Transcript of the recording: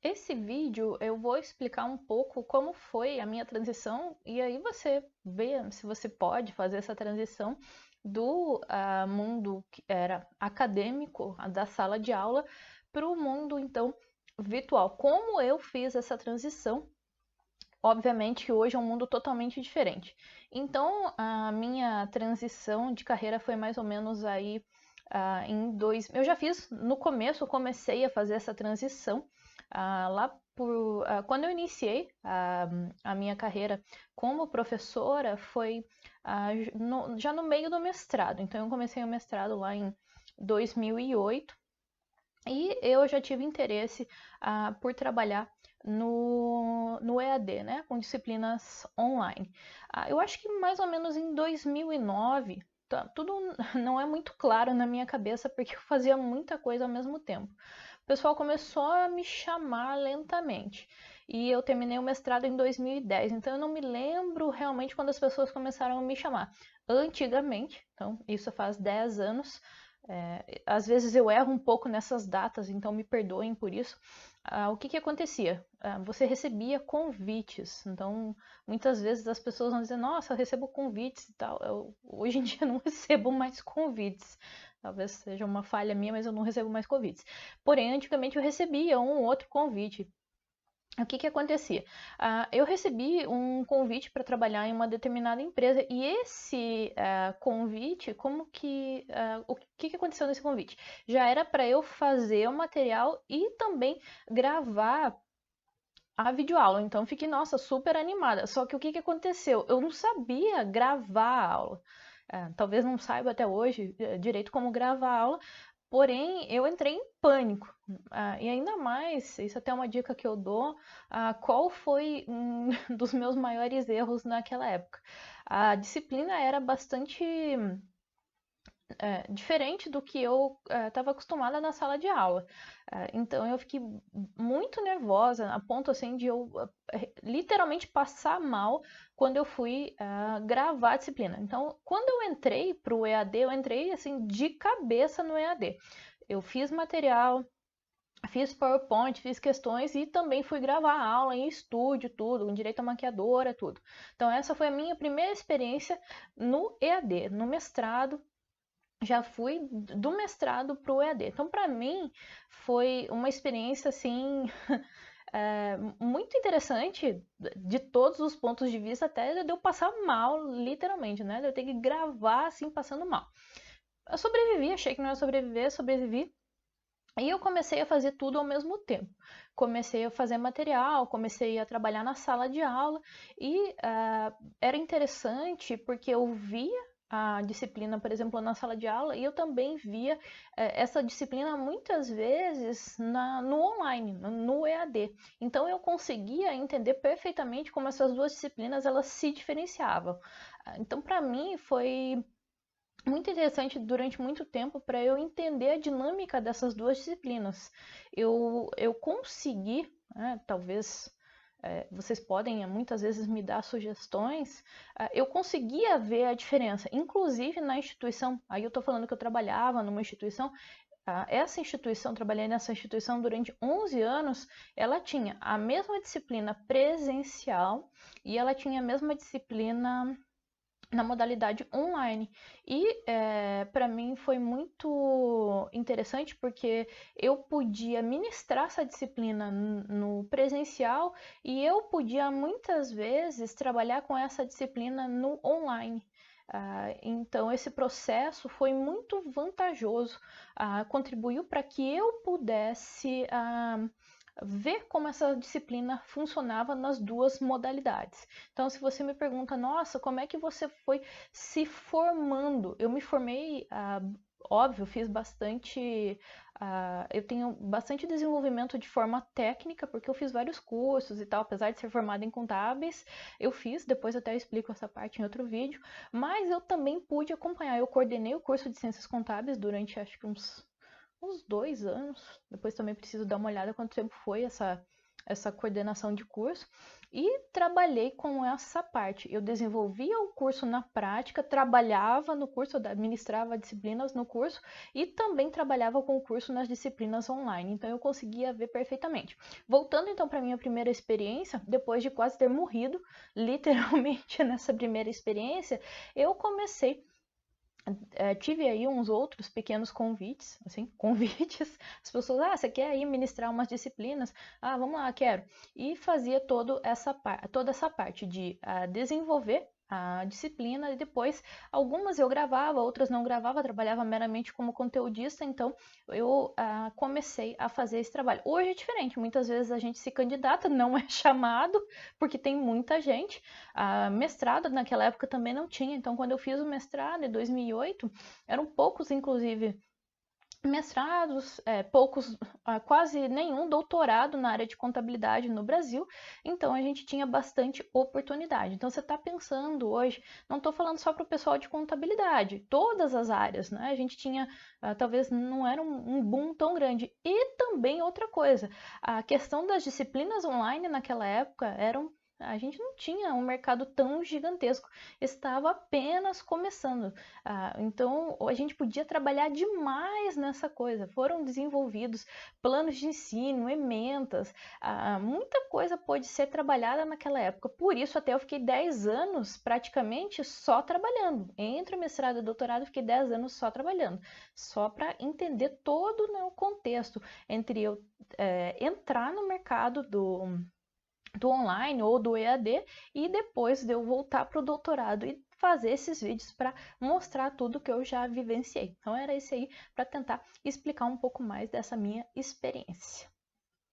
Esse vídeo eu vou explicar um pouco como foi a minha transição e aí você vê se você pode fazer essa transição do mundo que era acadêmico, da sala de aula, para o mundo então virtual. Como eu fiz essa transição? Obviamente que hoje é um mundo totalmente diferente. Então, a minha transição de carreira foi mais ou menos aí em dois. Eu já fiz no começo, eu comecei a fazer essa transição lá por. Quando eu iniciei a minha carreira como professora, foi já no meio do mestrado. Então, eu comecei o mestrado lá em 2008 e eu já tive interesse por trabalhar no EAD, né, com disciplinas online. Eu acho que mais ou menos em 2009, tudo não é muito claro na minha cabeça porque eu fazia muita coisa ao mesmo tempo. O pessoal começou a me chamar lentamente. E eu terminei o mestrado em 2010, então eu não me lembro realmente quando as pessoas começaram a me chamar. Antigamente, então isso faz 10 anos, às vezes eu erro um pouco nessas datas, então me perdoem por isso. O que acontecia? Você recebia convites, então muitas vezes as pessoas vão dizer: Nossa, eu recebo convites e tal. Hoje em dia não recebo mais convites. Talvez seja uma falha minha, mas eu não recebo mais convites. Porém, antigamente eu recebia um ou outro convite. O que acontecia? Eu recebi um convite para trabalhar em uma determinada empresa e esse convite, o que aconteceu nesse convite? Já era para eu fazer o material e também gravar a videoaula. Então fiquei, nossa, super animada. Só que o que aconteceu? Eu não sabia gravar a aula. Talvez não saiba até hoje direito como gravar a aula, porém, eu entrei em pânico. E ainda mais, isso até é uma dica que eu dou, qual foi um dos meus maiores erros naquela época? A disciplina era bastante diferente do que eu estava acostumada na sala de aula. Então eu fiquei muito nervosa, a ponto assim de eu literalmente passar mal quando eu fui gravar a disciplina. Então, quando eu entrei para o EAD, eu entrei assim de cabeça no EAD. Eu fiz material, fiz PowerPoint, fiz questões e também fui gravar a aula em estúdio, tudo, com direito à maquiadora, tudo. Então, essa foi a minha primeira experiência no EAD, no mestrado. Já fui do mestrado para o EAD. Então, para mim, foi uma experiência assim muito interessante de todos os pontos de vista, até de eu passar mal, literalmente, né? De eu ter que gravar assim, passando mal. Eu sobrevivi, achei que não ia sobreviver, sobrevivi. E eu comecei a fazer tudo ao mesmo tempo. Comecei a fazer material, comecei a trabalhar na sala de aula e era interessante porque eu via a disciplina, por exemplo, na sala de aula e eu também via essa disciplina muitas vezes no online, no EAD. Então eu conseguia entender perfeitamente como essas duas disciplinas elas se diferenciavam. Então para mim foi muito interessante durante muito tempo para eu entender a dinâmica dessas duas disciplinas. Eu consegui, né, talvez vocês podem muitas vezes me dar sugestões, eu conseguia ver a diferença, inclusive na instituição. Aí eu estou falando que eu trabalhava numa instituição, essa instituição, trabalhei nessa instituição durante 11 anos, ela tinha a mesma disciplina presencial e ela tinha a mesma disciplina na modalidade online. E para mim foi muito interessante porque eu podia ministrar essa disciplina no presencial e eu podia muitas vezes trabalhar com essa disciplina no online. Então, esse processo foi muito vantajoso, contribuiu para que eu pudesse ver como essa disciplina funcionava nas duas modalidades. Então, se você me pergunta, nossa, como é que você foi se formando? Eu me formei, óbvio, fiz bastante. Eu tenho bastante desenvolvimento de forma técnica, porque eu fiz vários cursos e tal, apesar de ser formada em contábeis, eu fiz, depois até explico essa parte em outro vídeo, mas eu também pude acompanhar, eu coordenei o curso de ciências contábeis durante acho que uns 2 anos. Depois também preciso dar uma olhada quanto tempo foi essa coordenação de curso e trabalhei com essa parte. Eu desenvolvia o curso na prática, trabalhava no curso, administrava disciplinas no curso e também trabalhava com o curso nas disciplinas online. Então eu conseguia ver perfeitamente. Voltando então para minha primeira experiência, depois de quase ter morrido, literalmente nessa primeira experiência, eu comecei tive aí uns outros pequenos convites, assim, convites, as pessoas, você quer ir ministrar umas disciplinas? Vamos lá, quero. E fazia toda essa parte de desenvolver a disciplina e depois algumas eu gravava, outras não gravava, trabalhava meramente como conteudista, então eu comecei a fazer esse trabalho. Hoje é diferente, muitas vezes a gente se candidata, não é chamado, porque tem muita gente. Mestrado naquela época também não tinha, então quando eu fiz o mestrado em 2008, eram poucos, inclusive, mestrados, poucos, quase nenhum doutorado na área de contabilidade no Brasil, então a gente tinha bastante oportunidade. Então você está pensando hoje, não estou falando só para o pessoal de contabilidade, todas as áreas, né? A gente tinha, talvez não era um boom tão grande. E também outra coisa, a questão das disciplinas online naquela época a gente não tinha um mercado tão gigantesco, estava apenas começando. Então a gente podia trabalhar demais nessa coisa. Foram desenvolvidos planos de ensino, ementas, muita coisa pôde ser trabalhada naquela época. Por isso até eu fiquei 10 anos praticamente só trabalhando. Entre o mestrado e o doutorado eu fiquei 10 anos só trabalhando, só para entender todo, né, o contexto entre eu entrar no mercado do online ou do EAD e depois de eu voltar para o doutorado e fazer esses vídeos para mostrar tudo que eu já vivenciei. Então era isso aí para tentar explicar um pouco mais dessa minha experiência.